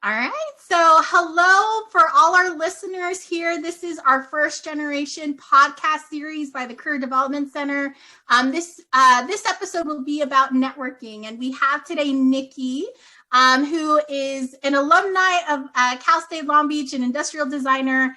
All right. So hello for all our listeners here. This is our first generation podcast series by the Career Development Center. This episode will be about networking. And we have today Nikki, who is an alumni of Cal State Long Beach, an industrial designer.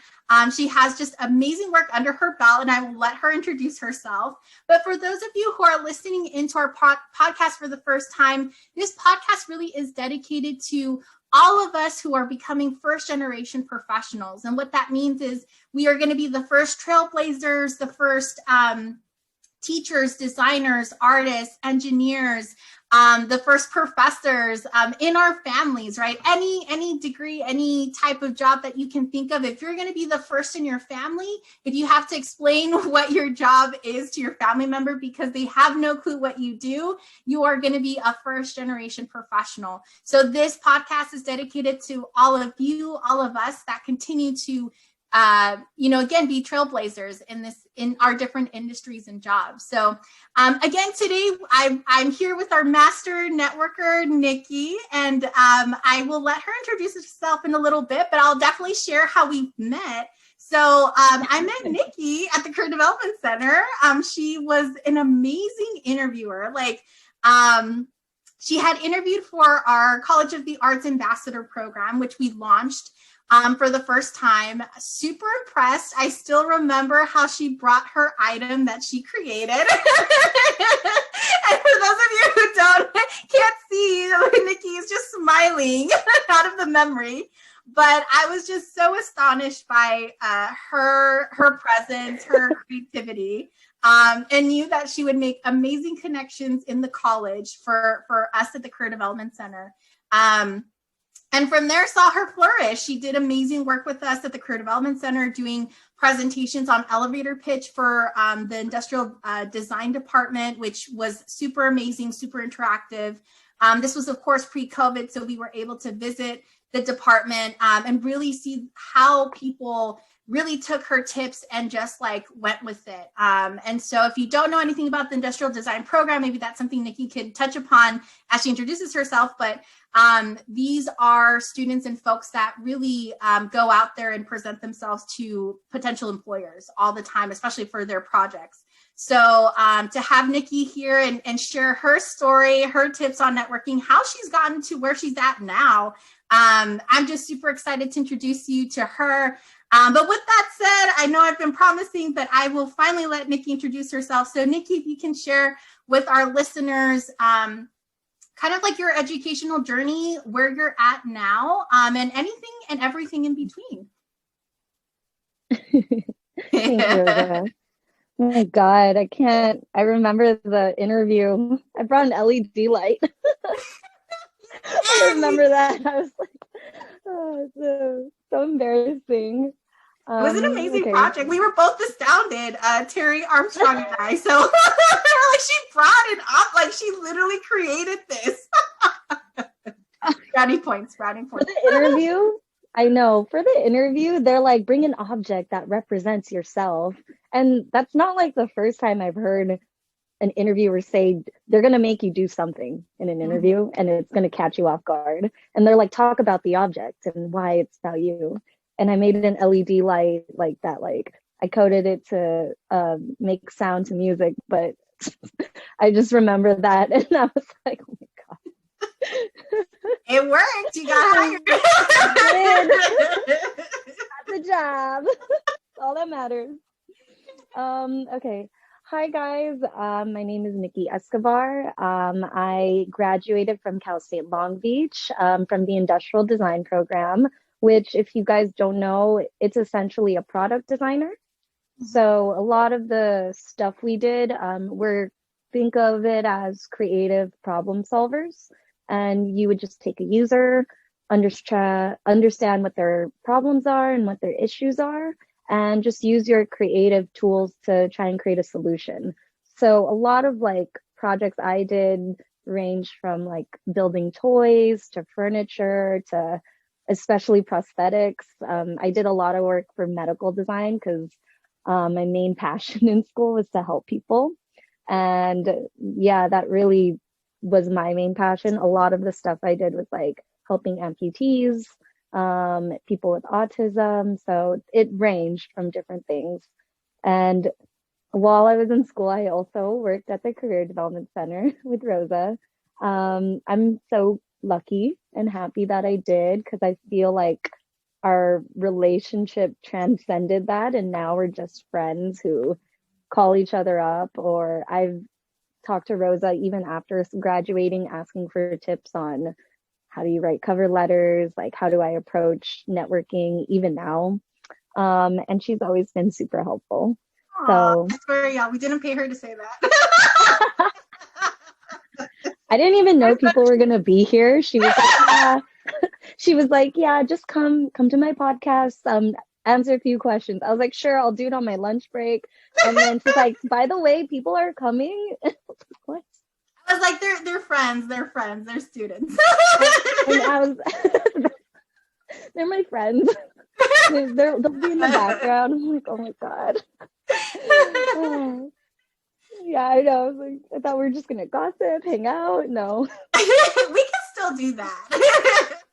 She has just amazing work under her belt, and I will let her introduce herself. But for those of you who are listening into our podcast for the first time, this podcast really is dedicated to all of us who are becoming first generation professionals. And what that means is we are going to be the first trailblazers, the first teachers, designers, artists, engineers, the first professors in our families, right? Any degree, any type of job that you can think of. If you're going to be the first in your family, if you have to explain what your job is to your family member because they have no clue what you do, you are going to be a first generation professional. So this podcast is dedicated to all of you, all of us that continue to again, be trailblazers in our different industries and jobs. So again, today I'm here with our master networker, Nikki, and I will let her introduce herself in a little bit, but I'll definitely share how we met. So I met Nikki at the Career Development Center. She was an amazing interviewer. She had interviewed for our College of the Arts Ambassador program, which we launched for the first time. Super impressed. I still remember how she brought her item that she created. And for those of you who can't see, Nikki is just smiling out of the memory. But I was just so astonished by her presence, her creativity, and knew that she would make amazing connections in the college for us at the Career Development Center. And from there, saw her flourish. She did amazing work with us at the Career Development Center, doing presentations on elevator pitch for the industrial design department, which was super amazing, super interactive. This was, of course, pre-COVID, so we were able to visit the department and really see how people really took her tips and just went with it. And so if you don't know anything about the industrial design program, maybe that's something Nikki could touch upon as she introduces herself. But these are students and folks that really go out there and present themselves to potential employers all the time, especially for their projects. So to have Nikki here and share her story, her tips on networking, how she's gotten to where she's at now, I'm just super excited to introduce you to her. But with that said, I know I've been promising, but I will finally let Nikki introduce herself. So Nikki, if you can share with our listeners kind of your educational journey, where you're at now, and anything and everything in between. Thank you. Oh my God, I remember the interview. I brought an LED light. I remember that. I was like, oh, it's so embarrassing. It was an amazing project. We were both astounded, Terry Armstrong and I. So she brought it up, she literally created this. Brownie points. For the interview, I know. For the interview, they're bring an object that represents yourself. And that's not the first time I've heard an interviewer say they're going to make you do something in an interview and it's going to catch you off guard. And they're talk about the object and why it's about you. And I made an LED light that, I coded it to make sound to music, but I just remember that. And I was like, oh my God. It worked. You got hired. Got the job. That's all that matters. Okay. Hi guys, my name is Nikki Escobar. I graduated from Cal State Long Beach from the Industrial Design program, which if you guys don't know, it's essentially a product designer. So a lot of the stuff we did, think of it as creative problem solvers. And you would just take a user, understand what their problems are and what their issues are, and just use your creative tools to try and create a solution. So a lot of projects I did range from building toys to furniture to especially prosthetics. I did a lot of work for medical design because my main passion in school was to help people. And yeah, that really was my main passion. A lot of the stuff I did was helping amputees, people with autism. So it ranged from different things. And while I was in school, I also worked at the Career Development Center with Rosa. I'm so lucky and happy that I did, because I feel like our relationship transcended that. And now we're just friends who call each other up. Or I've talked to Rosa even after graduating, asking for tips on how do you write cover letters, like how do I approach networking even now. And she's always been super helpful. So I swear, y'all, we didn't pay her to say that. I didn't even know people were gonna be here. She was like, yeah. She was like, yeah, just come to my podcast, answer a few questions. I was like, sure, I'll do it on my lunch break. And then she's like, by the way, people are coming. What? I was like, they're friends, they're students. And I was they're my friends. They'll be in the background. I'm like, oh my God. Yeah, I know. I was like, I thought we were just gonna gossip, hang out. No. We can still do that.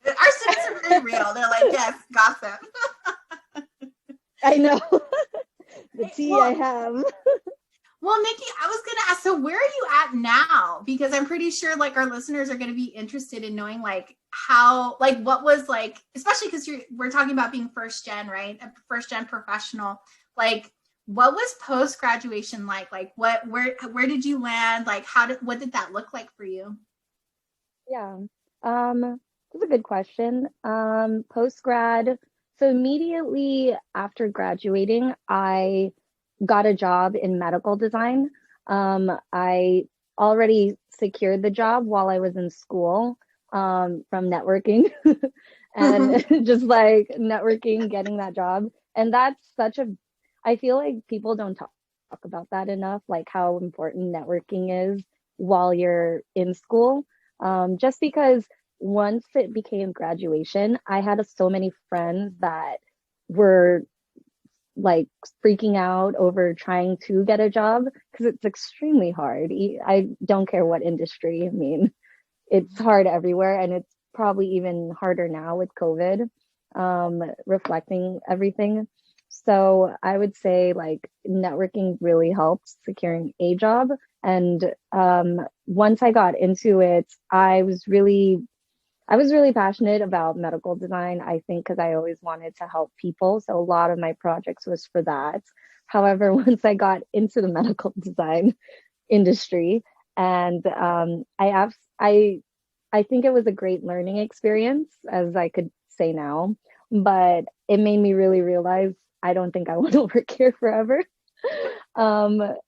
Our students are very real. They're like, yes, gossip. I know. The tea I have. Well, Nikki, I was gonna ask, so where are you at now? Because I'm pretty sure like our listeners are gonna be interested in knowing like how, like what was like, especially because we're talking about being first gen, right? A first gen professional. Like, what was post graduation like? Like, where did you land? Like, what did that look like for you? Yeah, that's a good question. Post grad, so immediately after graduating, I got a job in medical design. I already secured the job while I was in school, from networking and just like networking, getting that job. And that's I feel like people don't talk about that enough, like how important networking is while you're in school. Just because once it became graduation, I had so many friends that were like freaking out over trying to get a job, because it's extremely hard. I don't care what industry. I mean, it's hard everywhere, and it's probably even harder now with COVID, reflecting everything. So I would say like networking really helps securing a job. And once I got into it, I was really passionate about medical design, I think, because I always wanted to help people. So a lot of my projects was for that. However, once I got into the medical design industry, and I think it was a great learning experience, as I could say now, but it made me really realize I don't think I want to work here forever.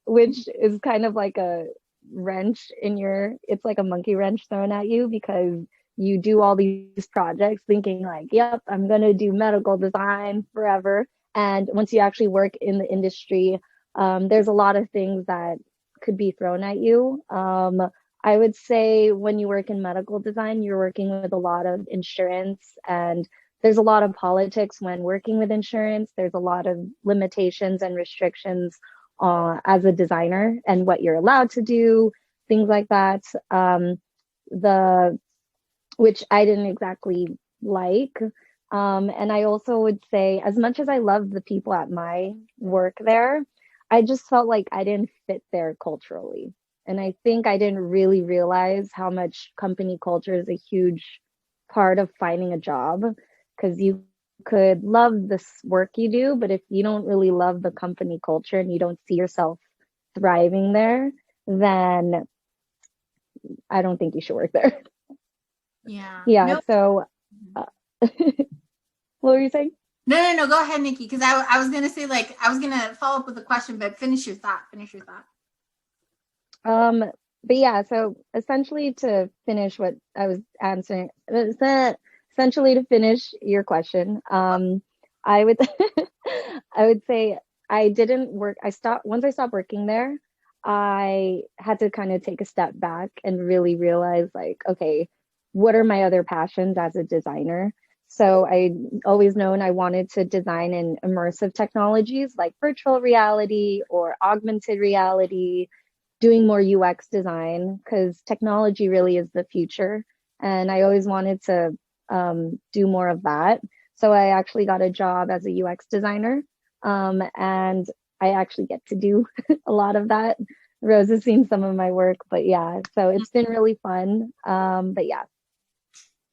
Which is kind of like a it's like a monkey wrench thrown at you, because you do all these projects thinking like, yep, I'm going to do medical design forever. And once you actually work in the industry, there's a lot of things that could be thrown at you. I would say when you work in medical design, you're working with a lot of insurance, and there's a lot of politics when working with insurance. There's a lot of limitations and restrictions as a designer and what you're allowed to do, things like that. Which I didn't exactly like. And I also would say, as much as I love the people at my work there, I just felt like I didn't fit there culturally. And I think I didn't really realize how much company culture is a huge part of finding a job, because you could love this work you do, but if you don't really love the company culture and you don't see yourself thriving there, then I don't think you should work there. Yeah. Yeah. Nope. So, what were you saying? No. Go ahead, Nikki. Because I was gonna say like I was gonna follow up with a question, but finish your thought. But yeah. So essentially, to finish what I was answering, essentially to finish your question, I would, I would say I didn't work. Once I stopped working there. I had to kind of take a step back and really realize like, okay, what are my other passions as a designer? So I always known I wanted to design in immersive technologies like virtual reality or augmented reality, doing more UX design, because technology really is the future. And I always wanted to do more of that. So I actually got a job as a UX designer, and I actually get to do a lot of that. Rose has seen some of my work, but yeah, so it's been really fun. But yeah.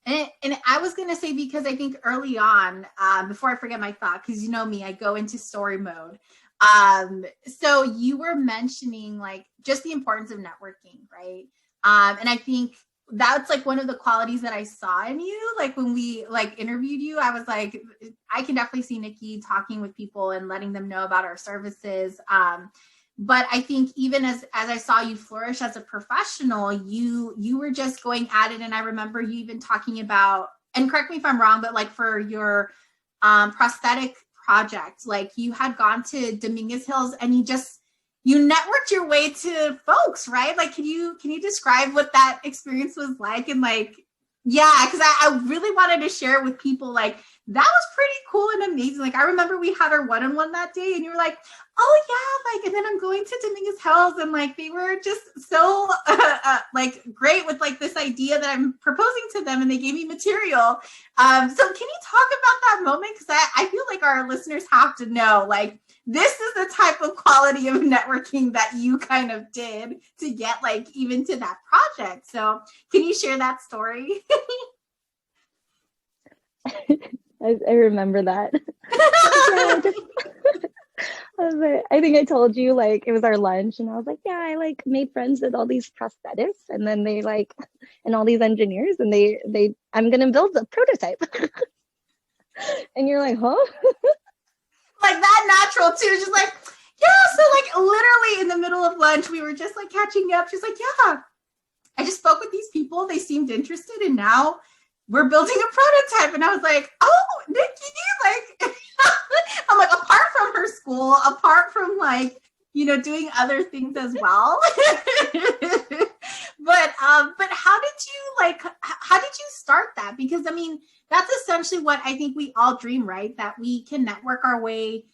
And I was going to say, because I think early on, before I forget my thought, because you know me, I go into story mode. So you were mentioning like just the importance of networking, right? And I think that's like one of the qualities that I saw in you. Like when we like interviewed you, I was like, I can definitely see Nikki talking with people and letting them know about our services. But I think even as I saw you flourish as a professional, you were just going at it. And I remember you even talking about, and correct me if I'm wrong, but like for your prosthetic project, like you had gone to Dominguez Hills and you networked your way to folks, right? Like, can you describe what that experience was like? And like, yeah, because I really wanted to share it with people. Like, that was pretty cool and amazing. Like, I remember we had our one-on-one that day and you were like, oh yeah, like, and then I'm going to Dominguez Hills, and like they were just so like great with like this idea that I'm proposing to them, and they gave me material. So can you talk about that moment? Because I feel like our listeners have to know, like, this is the type of quality of networking that you kind of did to get like even to that project. So can you share that story? I remember that. Yeah, I think I told you, like, it was our lunch and I was like, yeah, I like made friends with all these prosthetists, and then they like, and all these engineers, and I'm gonna build a prototype. And you're like, huh? Like that natural too, just like, yeah. So like literally in the middle of lunch, we were just like catching up. She's like, yeah, I just spoke with these people, they seemed interested, and now we're building a prototype. And I was like, oh, Nikki, like, I'm like, apart from her school, apart from like, you know, doing other things as well. But how did you start that? Because I mean, that's essentially what I think we all dream, right? That we can network our way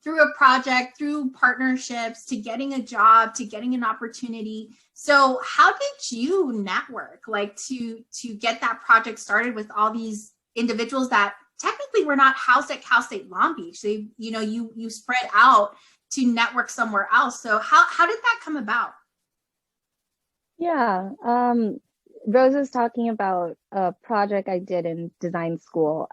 through a project, through partnerships, to getting a job, to getting an opportunity. So how did you network, like to get that project started with all these individuals that technically were not housed at Cal State Long Beach? They, you know, you spread out to network somewhere else. So how did that come about? Yeah. Rose is talking about a project I did in design school.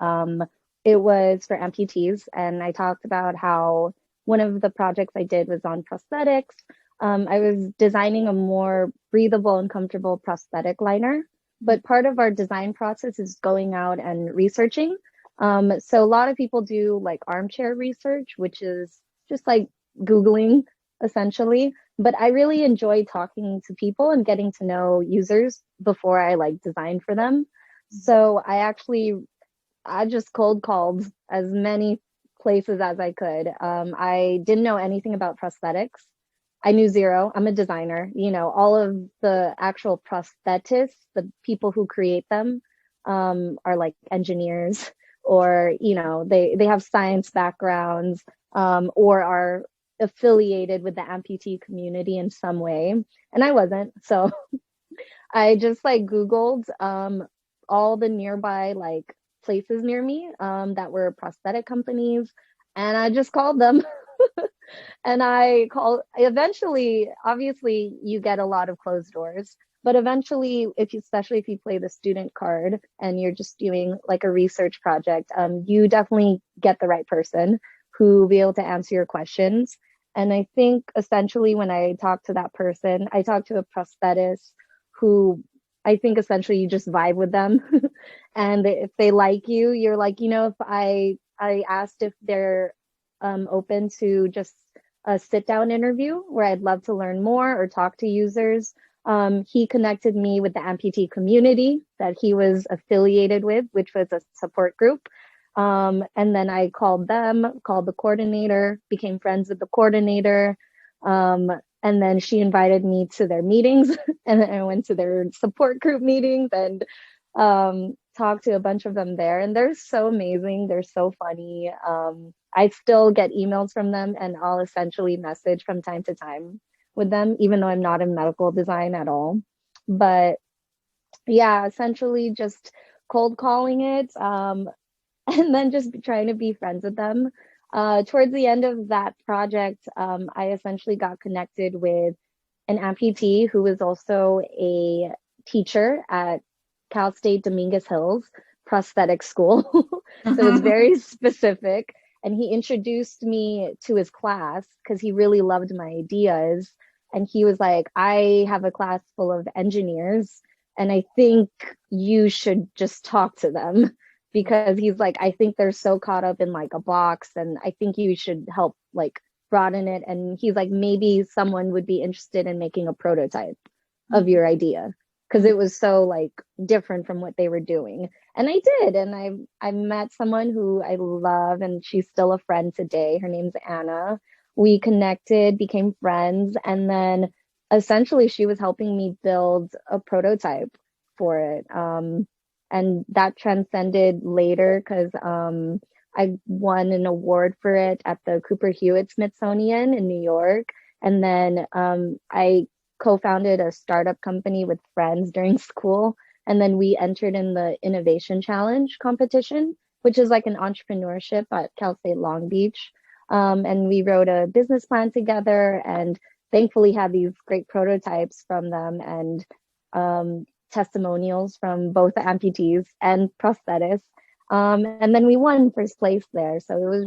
It was for amputees, and I talked about how one of the projects I did was on prosthetics. I was designing a more breathable and comfortable prosthetic liner, but part of our design process is going out and researching. So a lot of people do like armchair research, which is just like Googling essentially. But I really enjoy talking to people and getting to know users before I like design for them. So I just cold called as many places as I could. I didn't know anything about prosthetics. I knew zero. I'm a designer. You know, all of the actual prosthetists, the people who create them, are like engineers, or you know, they have science backgrounds, or are affiliated with the amputee community in some way. And I wasn't. So I just like Googled all the nearby like places near me that were prosthetic companies, and I just called them. And eventually, obviously you get a lot of closed doors, but eventually, especially if you play the student card and you're just doing like a research project, you definitely get the right person who will be able to answer your questions. And I think essentially when I talked to that person, I talked to a prosthetist who I think essentially you just vibe with them. And if they like you, you're like, you know, if I asked if they're open to just a sit down interview where I'd love to learn more or talk to users. He connected me with the amputee community that he was affiliated with, which was a support group. And then I called the coordinator, became friends with the coordinator. And then she invited me to their meetings, and then I went to their support group meetings and talked to a bunch of them there. And they're so amazing. They're so funny. I still get emails from them, and I'll essentially message from time to time with them, even though I'm not in medical design at all. But yeah, essentially just cold calling it, and then just trying to be friends with them. Towards the end of that project, I essentially got connected with an amputee who was also a teacher at Cal State Dominguez Hills prosthetic school. So it was very specific. And he introduced me to his class because he really loved my ideas. And he was like, I have a class full of engineers, and I think you should just talk to them because he's like, I think they're so caught up in like a box, and I think you should help like broaden it. And he's like, maybe someone would be interested in making a prototype of your idea because it was so like different from what they were doing. And I did, and I met someone who I love, and she's still a friend today. Her name's Anna. We connected, became friends, and then essentially she was helping me build a prototype for it. And that transcended later because I won an award for it at the Cooper Hewitt Smithsonian in New York. And then I co-founded a startup company with friends during school. And then we entered in the Innovation Challenge competition, which is like an entrepreneurship at Cal State Long Beach. And we wrote a business plan together and thankfully had these great prototypes from them and testimonials from both the amputees and prosthetists. And then we won first place there. So it was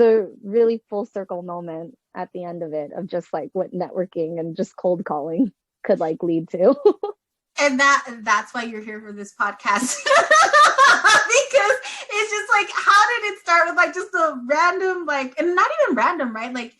a really full circle moment at the end of it of just like what networking and just cold calling could like lead to. And that's why you're here for this podcast. Because it's just like, how did it start with like just a random, like, and not even random, right? Like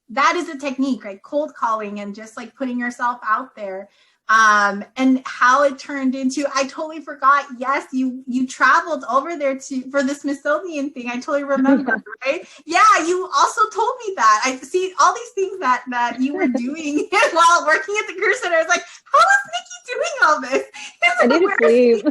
that is a technique, right? Cold calling and just like putting yourself out there. And how it turned into, I totally forgot. Yes, you traveled over there for the Smithsonian thing. I totally remember, right? Yeah, you also told me that. I see all these things that you were doing while working at the Career Center. I was like, how is Nikki doing all this? I need to sleep.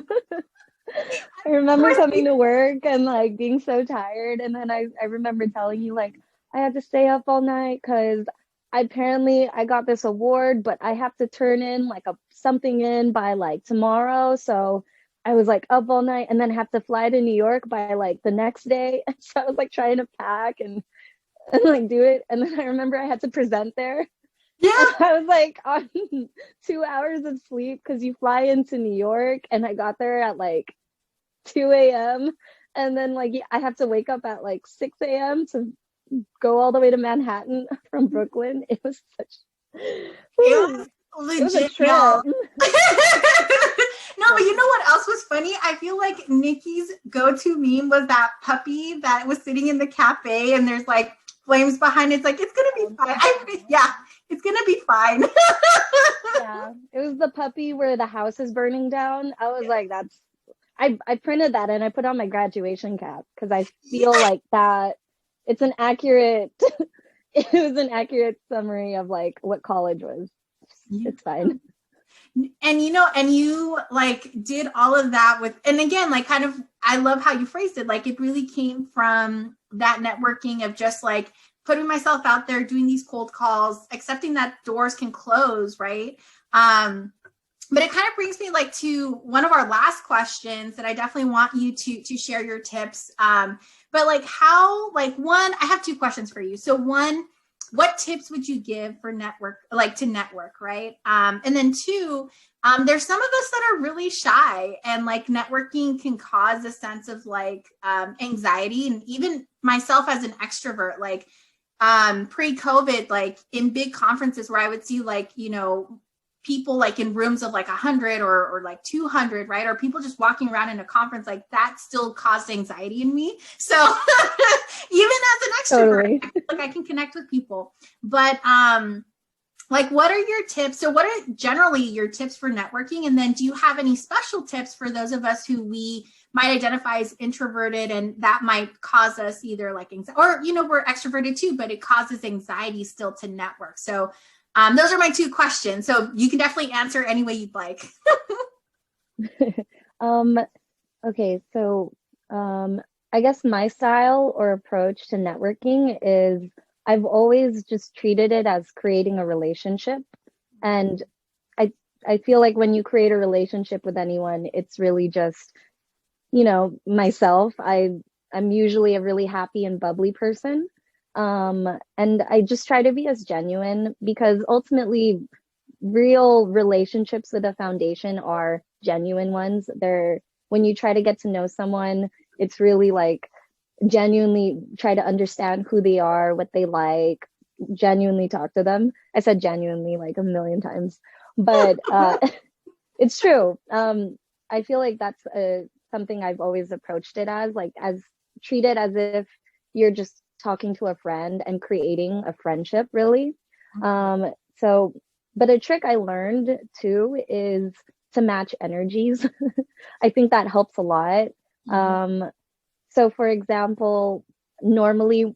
I remember coming to work and like being so tired. And then I remember telling you like, I had to stay up all night because apparently I got this award, but I have to turn in like something in by like tomorrow. So I was like up all night and then have to fly to New York by like the next day. So I was like trying to pack and like do it. And then I remember I had to present there. Yeah. And I was like on 2 hours of sleep because you fly into New York and I got there at like 2 a.m. And then like I have to wake up at like 6 a.m. to go all the way to Manhattan from Brooklyn. It was It was legit, y'all. No, but you know what else was funny? I feel like Nikki's go-to meme was that puppy that was sitting in the cafe and there's like flames behind it. It's like, it's gonna be fine. Yeah, it's gonna be fine. Yeah, it was the puppy where the house is burning down. I was like, I printed that and I put on my graduation cap because I feel like that it was an accurate summary of like what college was. It's fine. And you like did all of that with, and again, like kind of, I love how you phrased it. Like it really came from that networking of just like putting myself out there, doing these cold calls, accepting that doors can close, right? But it kind of brings me like to one of our last questions that I definitely want you to share your tips. But like how, like one, I have two questions for you. So one, what tips would you give for to network, right? And then two, there's some of us that are really shy and like networking can cause a sense of like anxiety. And even myself as an extrovert, like pre-COVID, like in big conferences where I would see like, people like in rooms of like 100 or like 200, right? Or people just walking around in a conference, like that still caused anxiety in me. So even as an extrovert, totally. like I can connect with people. But like what are your tips? So what are generally your tips for networking? And then do you have any special tips for those of us who we might identify as introverted and that might cause us either like anxiety or, we're extroverted too, but it causes anxiety still to network. So those are my two questions. So you can definitely answer any way you'd like. Okay, so I guess my style or approach to networking is I've always just treated it as creating a relationship. And I feel like when you create a relationship with anyone, it's really just, myself. I'm usually a really happy and bubbly person. And I just try to be as genuine because ultimately real relationships with a foundation are genuine ones. They're when you try to get to know someone, it's really like genuinely try to understand who they are, what they like, genuinely talk to them. I said genuinely like a million times, but it's true. I feel like that's something I've always approached it as, like as treat it as if you're just talking to a friend and creating a friendship, really. So, but a trick I learned too is to match energies. I think that helps a lot. So for example, normally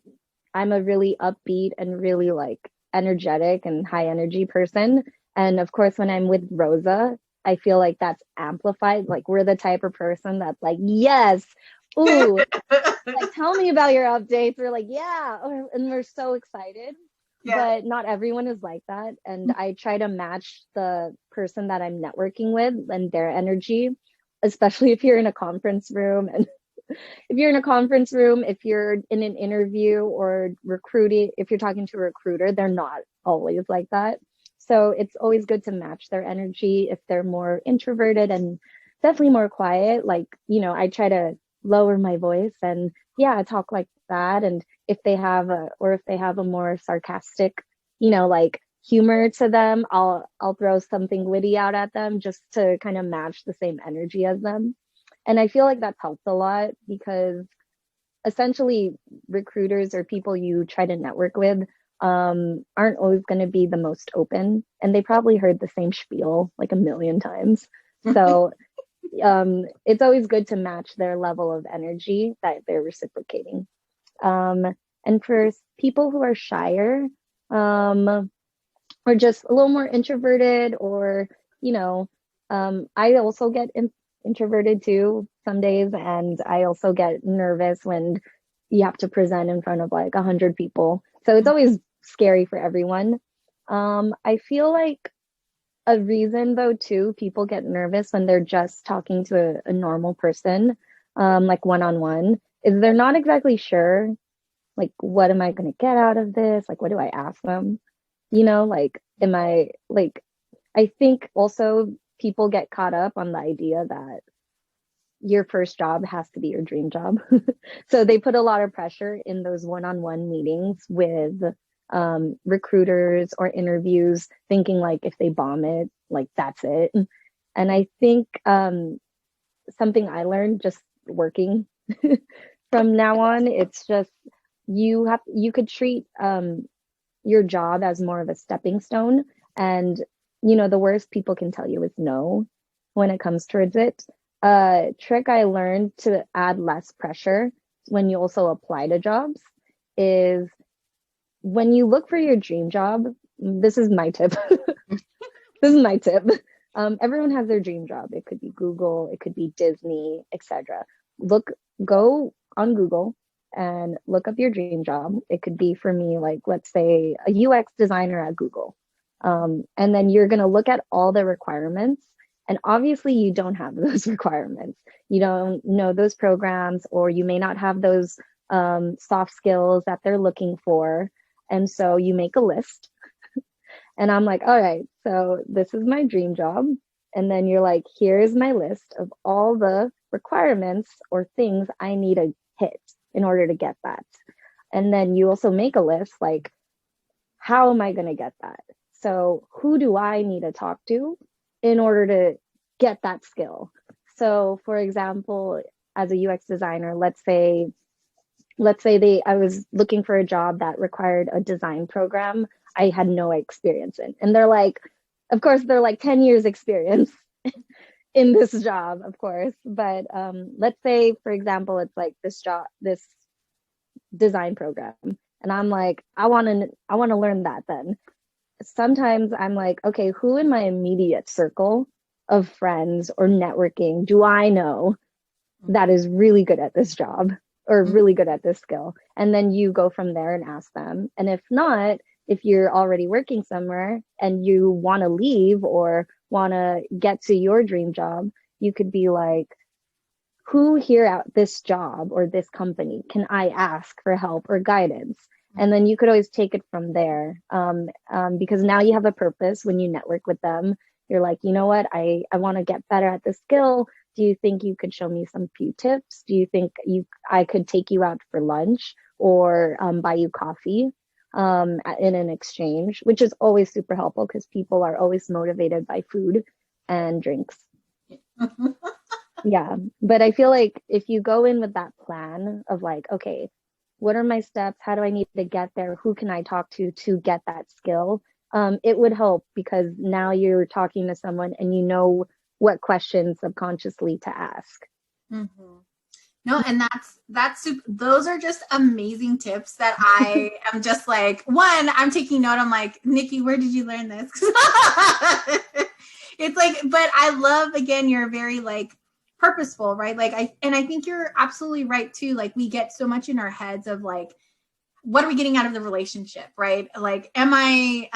I'm a really upbeat and really like energetic and high energy person. And of course, when I'm with Rosa, I feel like that's amplified. Like we're the type of person that's like, yes, ooh, like tell me about your updates. We're like, yeah, and we're so excited. Yeah. But not everyone is like that. And I try to match the person that I'm networking with and their energy, especially if you're in a conference room. And if you're in a conference room, if you're in an interview or recruiting, if you're talking to a recruiter, they're not always like that. So it's always good to match their energy. If they're more introverted and definitely more quiet, like, I try to lower my voice and yeah, talk like that. And if they have a more sarcastic, like humor to them, I'll throw something witty out at them just to kind of match the same energy as them. And I feel like that's helped a lot because essentially recruiters or people you try to network with aren't always going to be the most open, and they probably heard the same spiel like a million times. So it's always good to match their level of energy that they're reciprocating. And for people who are shyer, or just a little more introverted, or I also get introverted too some days, and I also get nervous when you have to present in front of like 100 people. So it's always scary for everyone. I feel like a reason though too people get nervous when they're just talking to a normal person, like one-on-one, is they're not exactly sure like what am I going to get out of this, like what do I ask them, like am I like, I think also people get caught up on the idea that your first job has to be your dream job. So they put a lot of pressure in those one-on-one meetings with recruiters or interviews, thinking like if they bomb it, like that's it. And I think something I learned just working from now on, it's just you could treat your job as more of a stepping stone. And the worst people can tell you is no when it comes towards it. Trick I learned to add less pressure when you also apply to jobs is when you look for your dream job, this is my tip. This is my tip. Everyone has their dream job. It could be Google, it could be Disney, etc. Go on Google and look up your dream job. It could be, for me, like let's say a UX designer at Google. And then you're going to look at all the requirements. And obviously you don't have those requirements. You don't know those programs, or you may not have those soft skills that they're looking for. And so you make a list. And I'm like, all right, so this is my dream job. And then you're like, here's my list of all the requirements or things I need to hit in order to get that. And then you also make a list like, how am I going to get that? So who do I need to talk to in order to get that skill? So for example, as a UX designer, let's say I was looking for a job that required a design program I had no experience in. And they're like, of course, they're like 10 years experience in this job, of course. But let's say, for example, it's like this design program. And I'm like, I want to learn that then. Sometimes I'm like, okay, who in my immediate circle of friends or networking do I know that is really good at this job or really good at this skill? And then you go from there and ask them. And if not, if you're already working somewhere and you want to leave or want to get to your dream job, you could be like, who here at this job or this company can I ask for help or guidance? And then you could always take it from there. Because now you have a purpose when you network with them. You're like, you know what, I want to get better at this skill. Do you think you could show me some few tips? Do you think I could take you out for lunch or buy you coffee in an exchange, which is always super helpful because people are always motivated by food and drinks. Yeah, but I feel like if you go in with that plan of like, okay, what are my steps? How do I need to get there? Who can I talk to get that skill? It would help because now you're talking to someone and you know what questions subconsciously to ask. Mm-hmm. No, and that's super, those are just amazing tips that I am just like, one, I'm taking note. I'm like, Nikki, where did you learn this? It's like, but I love, again, you're very like purposeful, right? Like I think you're absolutely right too. Like we get so much in our heads of like, what are we getting out of the relationship, right? Like, am I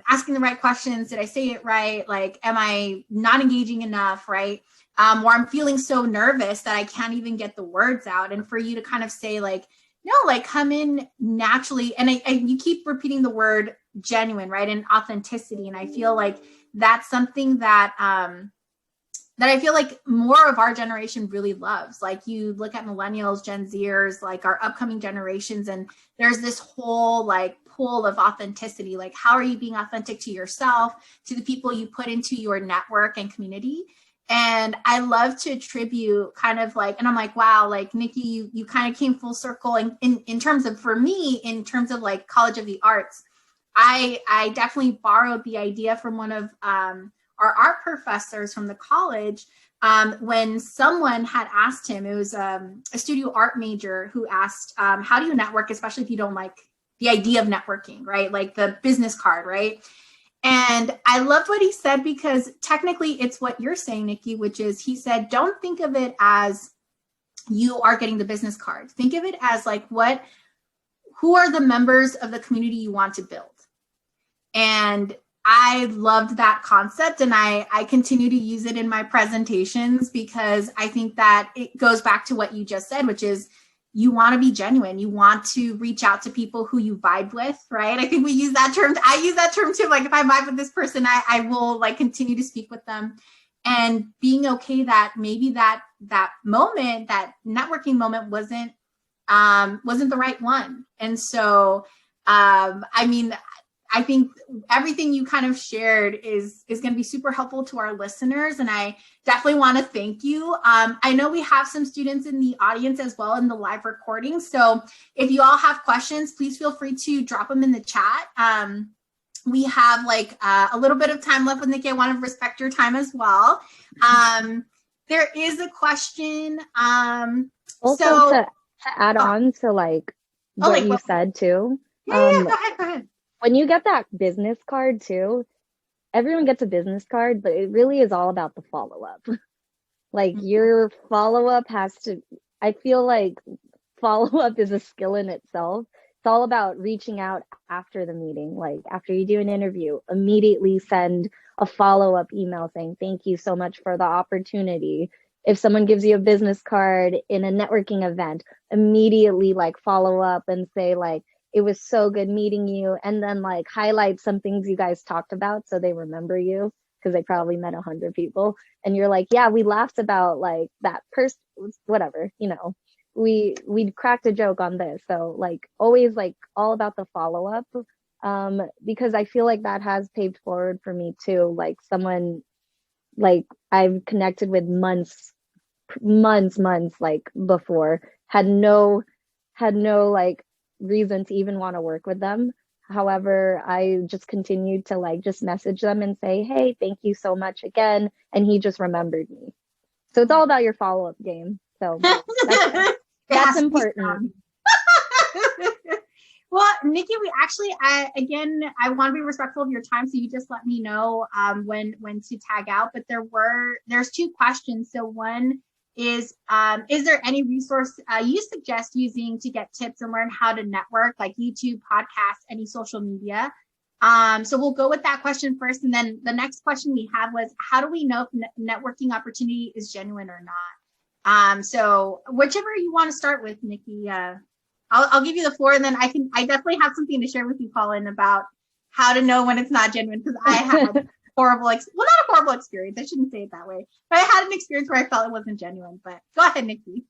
asking the right questions? Did I say it right? Like, am I not engaging enough, right? Or I'm feeling so nervous that I can't even get the words out. And for you to kind of say like, no, like come in naturally. And you keep repeating the word genuine, right? And authenticity. And I feel like that's something that I feel like more of our generation really loves. Like you look at millennials, Gen Zers, like our upcoming generations, and there's this whole like pool of authenticity. Like how are you being authentic to yourself, to the people you put into your network and community? And I love to attribute kind of like, and I'm like, wow, like Nikki, you kind of came full circle in terms of, for me, in terms of like College of the Arts. I definitely borrowed the idea from one of our art professors from the college when someone had asked him, it was a studio art major who asked, how do you network, especially if you don't like the idea of networking, right? Like the business card, right? And I loved what he said because technically it's what you're saying, Nikki, which is he said, don't think of it as you are getting the business card. Think of it as like who are the members of the community you want to build? And I loved that concept, and I continue to use it in my presentations because I think that it goes back to what you just said, which is you want to be genuine. You want to reach out to people who you vibe with, right? I think we use that term. I use that term too. Like if I vibe with this person, I will like continue to speak with them, and being okay that maybe that moment, that networking moment wasn't the right one. And so, I mean, I think everything you kind of shared is going to be super helpful to our listeners. And I definitely want to thank you. I know we have some students in the audience as well in the live recording. So if you all have questions, please feel free to drop them in the chat. We have like a little bit of time left with Nikki. I want to respect your time as well. There is a question. Also to add on to like what you said too. Yeah, go ahead. When you get that business card too, everyone gets a business card, but it really is all about the follow-up. Like your follow-up I feel like follow-up is a skill in itself. It's all about reaching out after the meeting. Like after you do an interview, immediately send a follow-up email saying, thank you so much for the opportunity. If someone gives you a business card in a networking event, immediately like follow up and say like, it was so good meeting you, and then like highlight some things you guys talked about so they remember you because they probably met 100 people, and you're like, yeah, we laughed about like that person, whatever, you know, we cracked a joke on this. So like always like all about the follow-up, because I feel like that has paved forward for me too. Like someone like I've connected with months like before, had no like reason to even want to work with them. However, I just continued to like just message them and say, hey, thank you so much again. And he just remembered me. So it's all about your follow-up game. So that's important. Well, Nikki, we actually, I want to be respectful of your time. So you just let me know when to tag out, but there's two questions. So one is there any resource you suggest using to get tips and learn how to network, like YouTube, podcasts, any social media? So we'll go with that question first. And then the next question we had was, how do we know if networking opportunity is genuine or not? So whichever you want to start with, Nikki, I'll give you the floor, and then I definitely have something to share with you, Colin, about how to know when it's not genuine, because I had well, not a horrible experience. I shouldn't say it that way, but I had an experience where I felt it wasn't genuine. But go ahead, Nikki.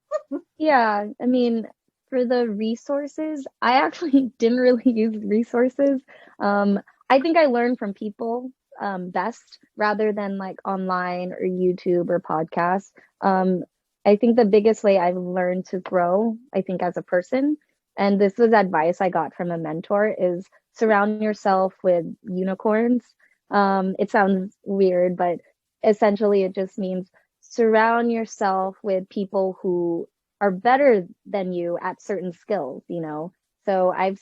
Yeah, I mean, for the resources, I actually didn't really use resources. I think I learned from people best rather than like online or YouTube or podcasts. I think the biggest way I've learned to grow, I think, as a person, and this was advice I got from a mentor, is surround yourself with unicorns. It sounds weird, but essentially it just means surround yourself with people who are better than you at certain skills, you know? So I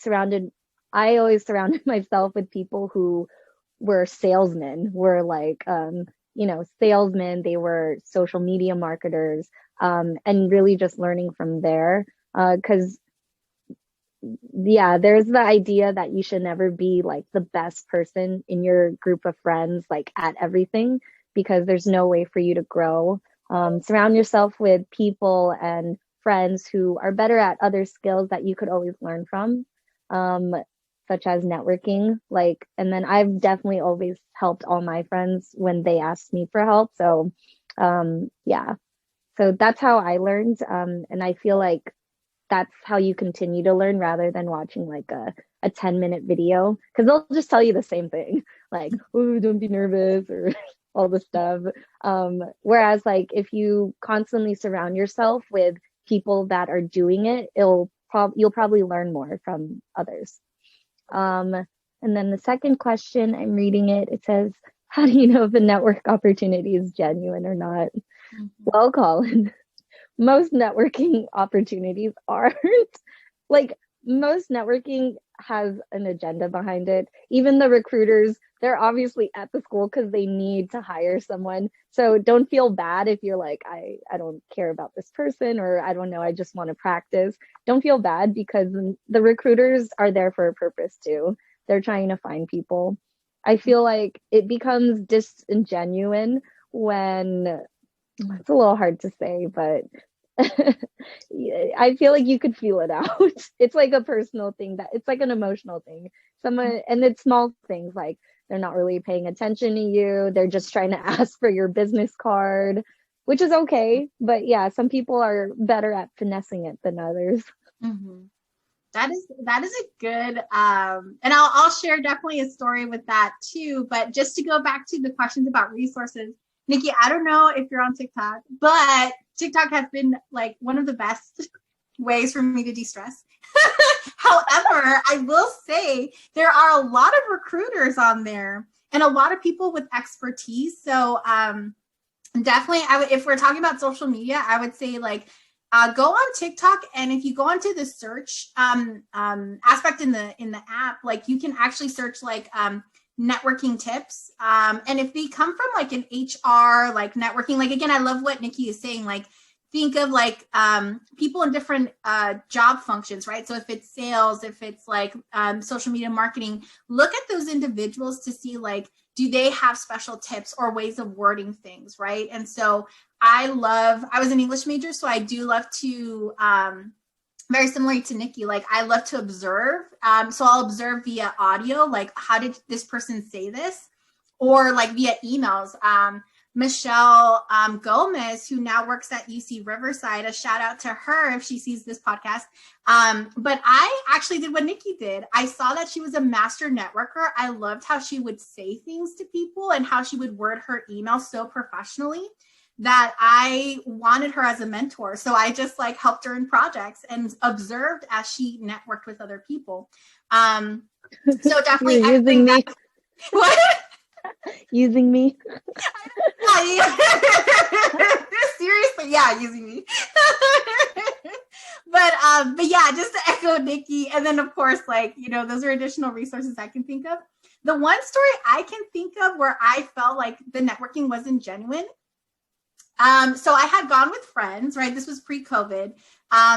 always surrounded myself with people who were salesmen, were like, salesmen, they were social media marketers, and really just learning from there. Because yeah, there's the idea that you should never be like the best person in your group of friends, like at everything, because there's no way for you to grow. Surround yourself with people and friends who are better at other skills that you could always learn from, um, such as networking. Like, and then I've definitely always helped all my friends when they asked me for help. So, yeah, so that's how I learned. And I feel like that's how you continue to learn rather than watching like a 10-minute video, because they'll just tell you the same thing, like, oh, don't be nervous, or all the stuff. Whereas like if you constantly surround yourself with people that are doing it, you'll probably learn more from others. um, and then the second question, I'm reading it, it says, how do you know if a network opportunity is genuine or not? Mhm. Well, Colin, most networking opportunities aren't. Like, most networking has an agenda behind it. Even the recruiters, they're obviously at the school because they need to hire someone. So don't feel bad if you're like, I don't care about this person, or I don't know, I just want to practice. Don't feel bad, because the recruiters are there for a purpose too. They're trying to find people. I feel like it becomes disingenuine when, it's a little hard to say, but I feel like you could feel it out. It's like a personal thing, that it's like an emotional thing. Someone, and it's small things like they're not really paying attention to you. They're just trying to ask for your business card, which is okay. But yeah, some people are better at finessing it than others. Mm-hmm. That is a good and I'll share definitely a story with that too. But just to go back to the questions about resources, Nikki, I don't know if you're on TikTok, but TikTok has been like one of the best ways for me to de-stress. However, I will say there are a lot of recruiters on there and a lot of people with expertise. So definitely, if we're talking about social media, I would say like go on TikTok, and if you go onto the search aspect in the app, like you can actually search like networking tips, and if they come from like an HR like networking, like again, I love what Nikki is saying, like think of like people in different job functions, right? So if it's sales, if it's like social media marketing, look at those individuals to see like, do they have special tips or ways of wording things, right? And so I was an English major, so I do love to, very similar to Nikki, like I love to observe. So I'll observe via audio, like how did this person say this? Or like via emails. Michelle Gomez, who now works at UC Riverside, a shout out to her if she sees this podcast. But I actually did what Nikki did. I saw that she was a master networker. I loved how she would say things to people and how she would word her email so professionally that I wanted her as a mentor. So I just like helped her in projects and observed as she networked with other people. So definitely You're using me. What? Using me. Seriously, yeah, using me. But yeah, just to echo Nikki, and then of course, like, you know, those are additional resources I can think of. The one story I can think of where I felt like the networking wasn't genuine So I had gone with friends, right? This was pre-COVID.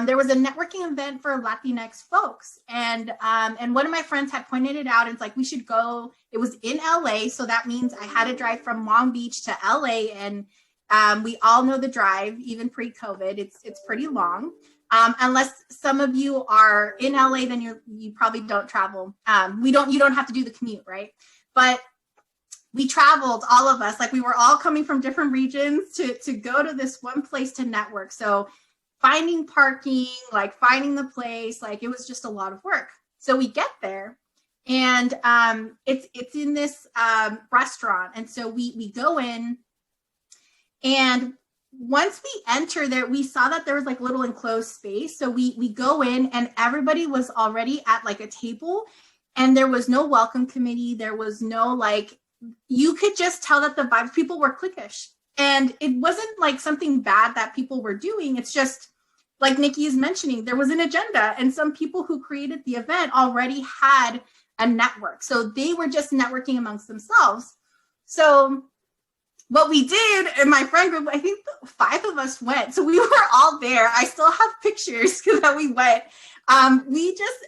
There was a networking event for Latinx folks, and one of my friends had pointed it out. And it's like, we should go. It was in LA, so that means I had to drive from Long Beach to LA, and we all know the drive, even pre-COVID. It's pretty long. Unless some of you are in LA, then you probably don't travel. You don't have to do the commute, right? But we traveled, all of us, like we were all coming from different regions to go to this one place to network. So finding parking, like finding the place, like it was just a lot of work. So we get there, and it's in this restaurant. And so we go in, and once we enter there, we saw that there was like little enclosed space. So we go in, and everybody was already at like a table, and there was no welcome committee. There was no like, you could just tell that the vibes, people were cliquish, and it wasn't like something bad that people were doing. It's just like Nikki is mentioning, there was an agenda, and some people who created the event already had a network. So they were just networking amongst themselves. So what we did in my friend group, I think 5 of us went. So we were all there. I still have pictures that we went.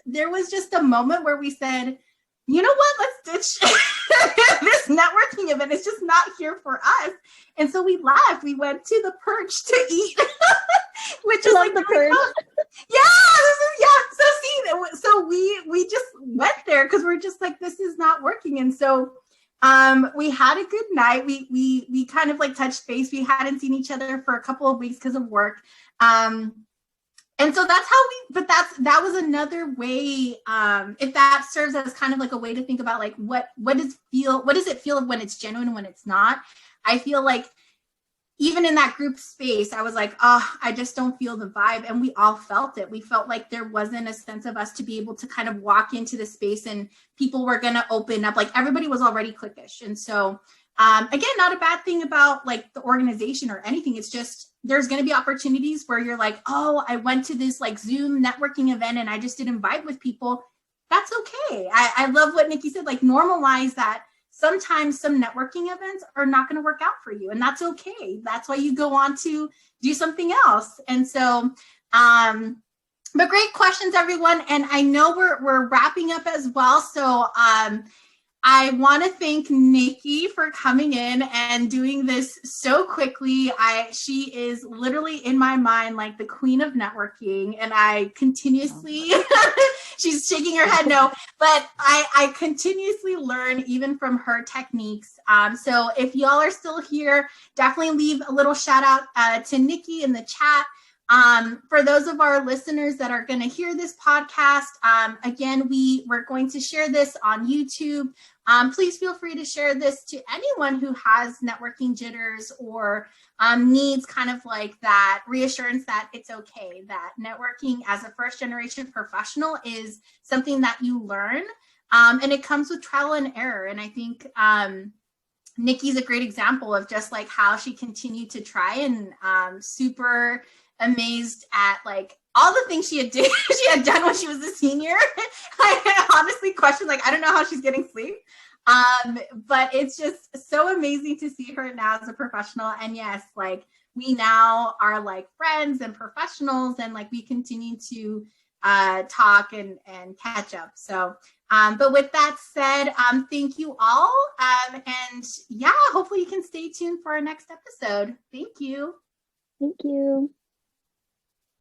There was just a moment where we said, you know what, let's ditch this networking event. It's just not here for us. And so we left. We went to the Perch to eat, which is like the Perch. So we just went there because we're just like, this is not working. And so we had a good night. We kind of like touched base. We hadn't seen each other for a couple of weeks because of work. And so that's how that was another way, if that serves as kind of like a way to think about like, what does it feel when it's genuine, when it's not? I feel like even in that group space, I was like, oh, I just don't feel the vibe. And we all felt it. We felt like there wasn't a sense of us to be able to kind of walk into the space and people were going to open up. Like everybody was already cliquish. And so, again, not a bad thing about like the organization or anything. It's just, there's going to be opportunities where you're like, oh, I went to this like Zoom networking event and I just didn't vibe with people. That's okay. I love what Nikki said, like normalize that. Sometimes some networking events are not going to work out for you, and that's okay. That's why you go on to do something else. And so, but great questions, everyone. And I know we're wrapping up as well. So I want to thank Nikki for coming in and doing this so quickly. She is literally in my mind like the queen of networking, and I continuously she's shaking her head no, but I continuously learn even from her techniques. So if y'all are still here, definitely leave a little shout out to Nikki in the chat. For those of our listeners that are going to hear this podcast, again, we're going to share this on YouTube. Please feel free to share this to anyone who has networking jitters or needs kind of like that reassurance that it's okay, that networking as a first generation professional is something that you learn, and it comes with trial and error. And I think Nikki's a great example of just like how she continued to try, and super amazed at like all the things she had done when she was a senior. I honestly question, like, I don't know how she's getting sleep. But it's just so amazing to see her now as a professional. And yes, like we now are like friends and professionals, and like we continue to talk and catch up. So, but with that said, thank you all. And yeah, hopefully you can stay tuned for our next episode. Thank you. Thank you.